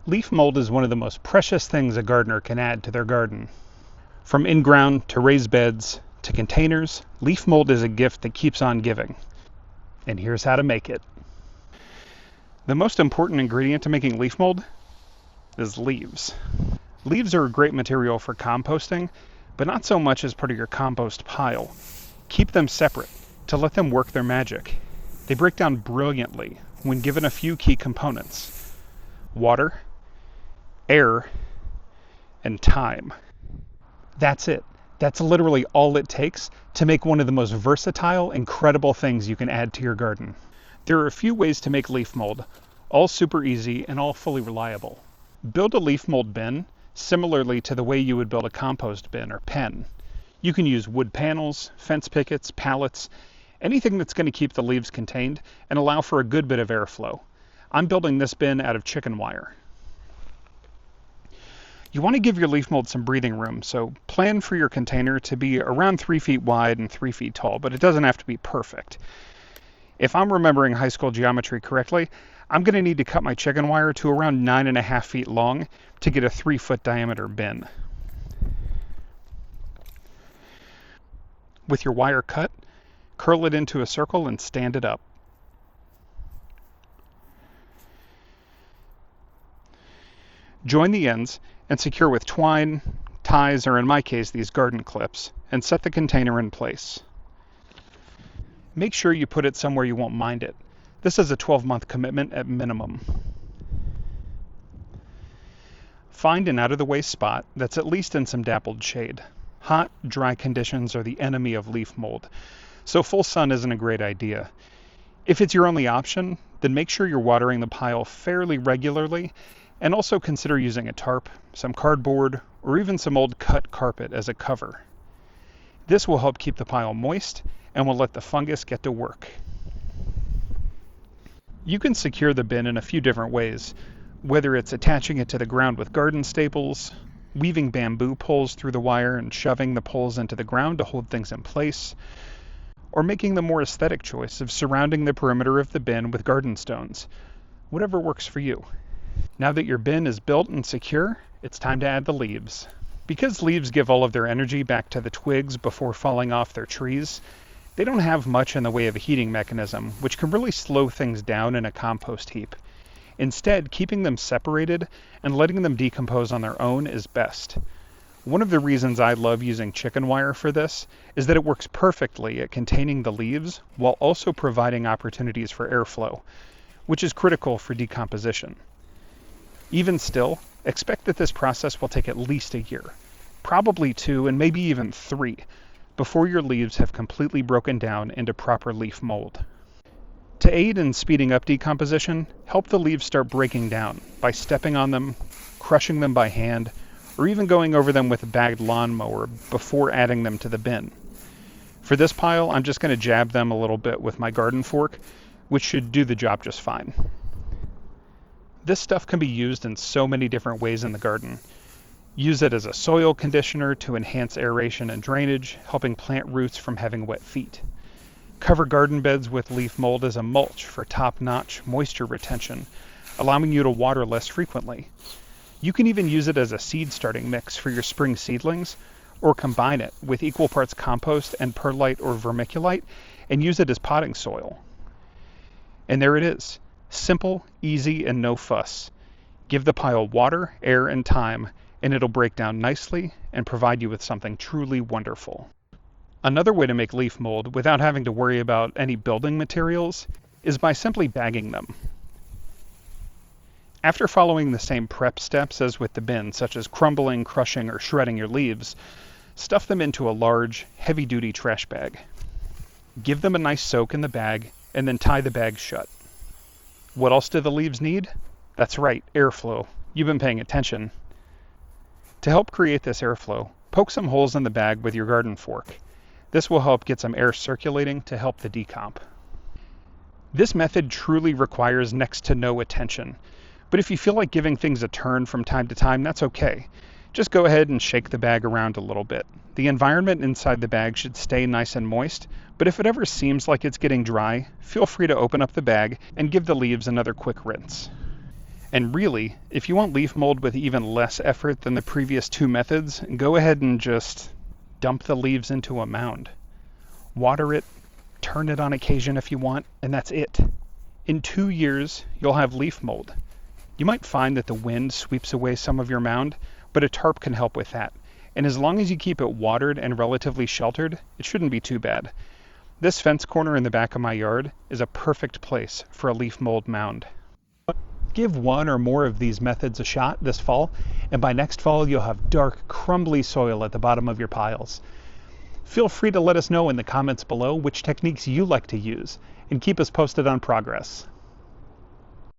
Leaf mold is one of the most precious things a gardener can add to their garden. From in-ground to raised beds to containers, leaf mold is a gift that keeps on giving. And here's how to make it. The most important ingredient to making leaf mold is leaves. Leaves are a great material for composting, but not so much as part of your compost pile. Keep them separate to let them work their magic. They break down brilliantly when given a few key components: water, air, and time. That's it. That's literally all it takes to make one of the most versatile, incredible things you can add to your garden. There are a few ways to make leaf mold, all super easy and all fully reliable. Build a leaf mold bin similarly to the way you would build a compost bin or pen. You can use wood panels, fence pickets, pallets, anything that's going to keep the leaves contained and allow for a good bit of airflow. I'm building this bin out of chicken wire. You want to give your leaf mold some breathing room, so plan for your container to be around 3 feet wide and 3 feet tall, but it doesn't have to be perfect. If I'm remembering high school geometry correctly, I'm going to need to cut my chicken wire to around 9.5 feet long to get a 3-foot diameter bin. With your wire cut, curl it into a circle and stand it up. Join the ends and secure with twine, ties, or in my case, these garden clips, and set the container in place. Make sure you put it somewhere you won't mind it. This is a 12-month commitment at minimum. Find an out-of-the-way spot that's at least in some dappled shade. Hot, dry conditions are the enemy of leaf mold, so full sun isn't a great idea. If it's your only option, then make sure you're watering the pile fairly regularly, and also consider using a tarp, some cardboard, or even some old cut carpet as a cover. This will help keep the pile moist and will let the fungus get to work. You can secure the bin in a few different ways, whether it's attaching it to the ground with garden staples, weaving bamboo poles through the wire and shoving the poles into the ground to hold things in place, or making the more aesthetic choice of surrounding the perimeter of the bin with garden stones. Whatever works for you. Now that your bin is built and secure, it's time to add the leaves. Because leaves give all of their energy back to the twigs before falling off their trees, they don't have much in the way of a heating mechanism, which can really slow things down in a compost heap. Instead, keeping them separated and letting them decompose on their own is best. One of the reasons I love using chicken wire for this is that it works perfectly at containing the leaves while also providing opportunities for airflow, which is critical for decomposition. Even still, expect that this process will take at least a year, probably 2 and maybe even 3, before your leaves have completely broken down into proper leaf mold. To aid in speeding up decomposition, help the leaves start breaking down by stepping on them, crushing them by hand, or even going over them with a bagged lawnmower before adding them to the bin. For this pile, I'm just going to jab them a little bit with my garden fork, which should do the job just fine. This stuff can be used in so many different ways in the garden. Use it as a soil conditioner to enhance aeration and drainage, helping plant roots from having wet feet. Cover garden beds with leaf mold as a mulch for top-notch moisture retention, allowing you to water less frequently. You can even use it as a seed starting mix for your spring seedlings, or combine it with equal parts compost and perlite or vermiculite and use it as potting soil. And there it is. Simple, easy, and no fuss. Give the pile water, air, and time, and it'll break down nicely and provide you with something truly wonderful. Another way to make leaf mold without having to worry about any building materials is by simply bagging them. After following the same prep steps as with the bin, such as crumbling, crushing, or shredding your leaves, stuff them into a large, heavy-duty trash bag. Give them a nice soak in the bag, and then tie the bag shut. What else do the leaves need? That's right, airflow. You've been paying attention. To help create this airflow, poke some holes in the bag with your garden fork. This will help get some air circulating to help the decomp. This method truly requires next to no attention, but if you feel like giving things a turn from time to time, that's okay. Just go ahead and shake the bag around a little bit. The environment inside the bag should stay nice and moist, but if it ever seems like it's getting dry, feel free to open up the bag and give the leaves another quick rinse. And really, if you want leaf mold with even less effort than the previous two methods, go ahead and just dump the leaves into a mound. Water it, turn it on occasion if you want, and that's it. In 2 years, you'll have leaf mold. You might find that the wind sweeps away some of your mound, but a tarp can help with that. And as long as you keep it watered and relatively sheltered, it shouldn't be too bad. This fence corner in the back of my yard is a perfect place for a leaf mold mound. Give one or more of these methods a shot this fall, and by next fall you'll have dark, crumbly soil at the bottom of your piles. Feel free to let us know in the comments below which techniques you like to use, and keep us posted on progress.